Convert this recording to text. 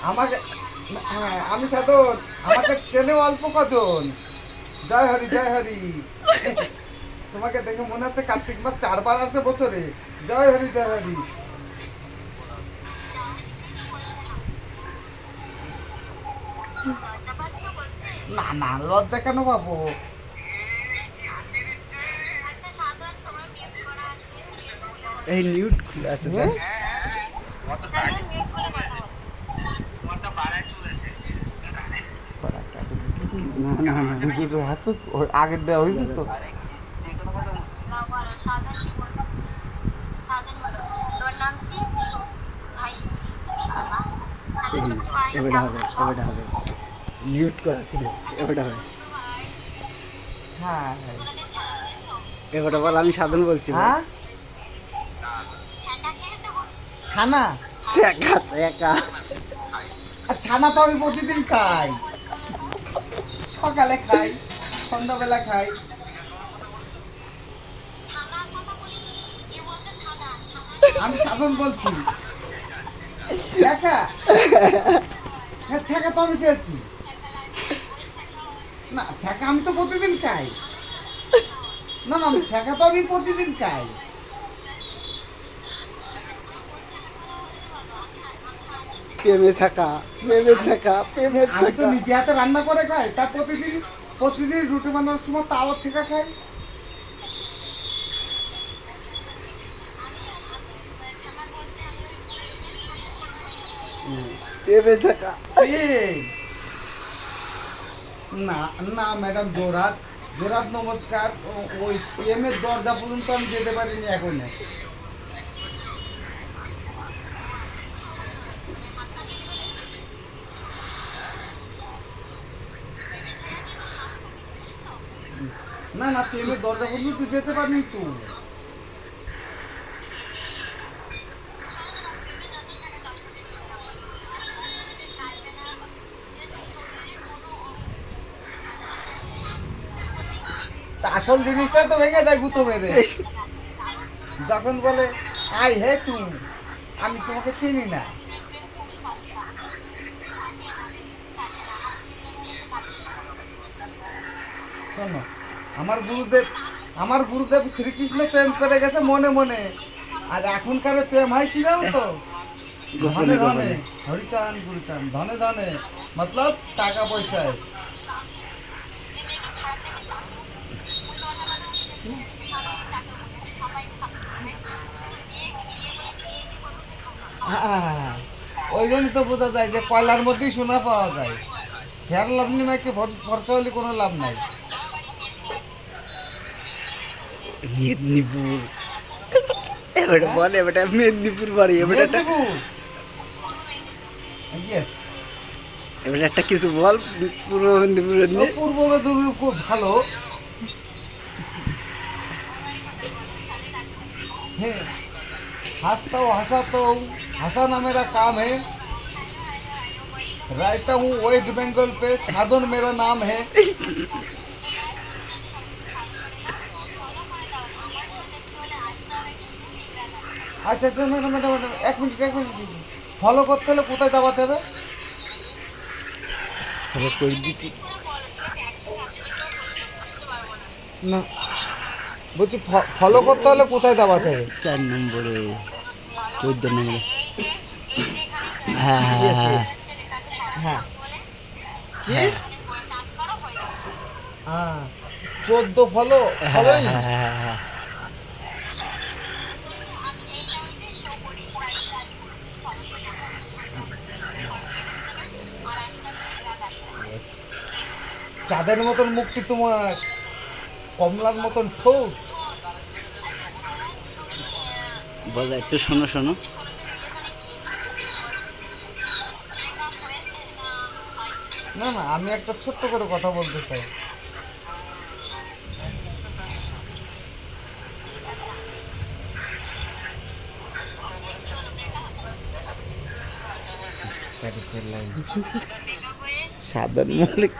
আমাকে হ্যাঁ আমি সাধন আমাকে চেনে অল্প কজন। জয় হরি জয় হরি। তোমাকে দেখে মনে হচ্ছে কার্তিক মাস 4 বার আসে বছরে। জয় হরি জয় হরি। না না লজ্জা কেন পাবো? এই নিউট খুলে আছে হ্যাঁ? না না না দুটো হাত তো আগের দেওয়া হয়েছে তো। এবারে হবে এবারে হবে নিউট করা ছিল এবারে হবে হ্যাঁ হ্যাঁ এবারে বল আমি সাধন বলছি বল। হ্যাঁ ছানা। একা একা আর ছানা তো আমি প্রতিদিন খাই, সকালে খাই, সন্ধ্যাবেলা খাই। আমি সাধন বলছি। ছ্যাঁকা, হ্যাঁ ছ্যাঁকা তো আমি খেয়েছি। না ছ্যাঁকা আমি তো প্রতিদিন খাই। না না আমি ছ্যাঁকা তো আমি প্রতিদিন খাই। প্রেমে ছাকা প্রেমের ছাকা প্রেমের আমি তো ছাকা নিজে হাতে রান্না করে খাই, তা প্রতিদিন প্রতিদিন রুটি বানানোর সময় তাওয়ার ছেঁকা খাই। প্রেমের ছাকা এই, না না ম্যাডাম জোরাত জোরাত নমস্কার। ওই প্রেমের দরজা পর্যন্ত আমি যেতে পারিনি এখনো। না না প্রেমের দরজা পর্যন্ত যেতে পারিনি তো। তা আসল জিনিসটা তো ভেঙে যায় গুঁতো মেরে। যখন বলে আই হেট ইউ, আমি তোমাকে চিনি না। শোনো, আমার গুরুদেব শ্রীকৃষ্ণ প্রেম করে গেছে মনে মনে। আর এখনকার প্রেম হয় কি জানো তো? ধনে গোপনে ধনে, গোপনে হরিচান গুরুচান, ধনে ধনে মতলব টাকা পয়সায়। হ্যাঁ, ওই জন্যই তো বোঝা যায় যে কয়লার মধ্যেই সোনা পাওয়া যায়। ফেয়ার লাভলি মাইকে ভরসা হলে কোনো লাভ নাই। মেদিনীপুর এবারে বল এবারে মেদিনীপুর বাড়ি এবারে একটা মেদিনীপুর, ইয়েস। এবারে একটা কিছু বল পূর্ব মেদিনীপুরের নিয়ে পূর্ব মেদিনীপুর খুব ভালো। হ্যাঁ, हंसता हूँ हंसाता हूँ, हंसाना मेरा काम है। रहता हूँ वेस्ट बंगाल पे, साधन मेरा नाम है। আচ্ছা আচ্ছা ম্যাডাম ম্যাডাম ম্যাডাম এক মিনিট ফলো করতে হলে কোথায় দাবাতে হবে? ফলো করে দিচ্ছি না বলছি ফলো করতে হলে কোথায় দাবাতে হবে? 4 নম্বরে 14 নম্বরে হ্যাঁ হ্যাঁ হ্যাঁ হ্যাঁ কি হ্যাঁ হ্যাঁ 14 ফলো হ্যাঁ ফলোই। হ্যাঁ হ্যাঁ হ্যাঁ চাঁদের মতন মুখটি তোমার, কমলার মতন ঠোঁট। বলো একটু শোনো শোনো না না আমি একটা ছোট্ট করে কথা বলতে চাই। সাধন মল্লিক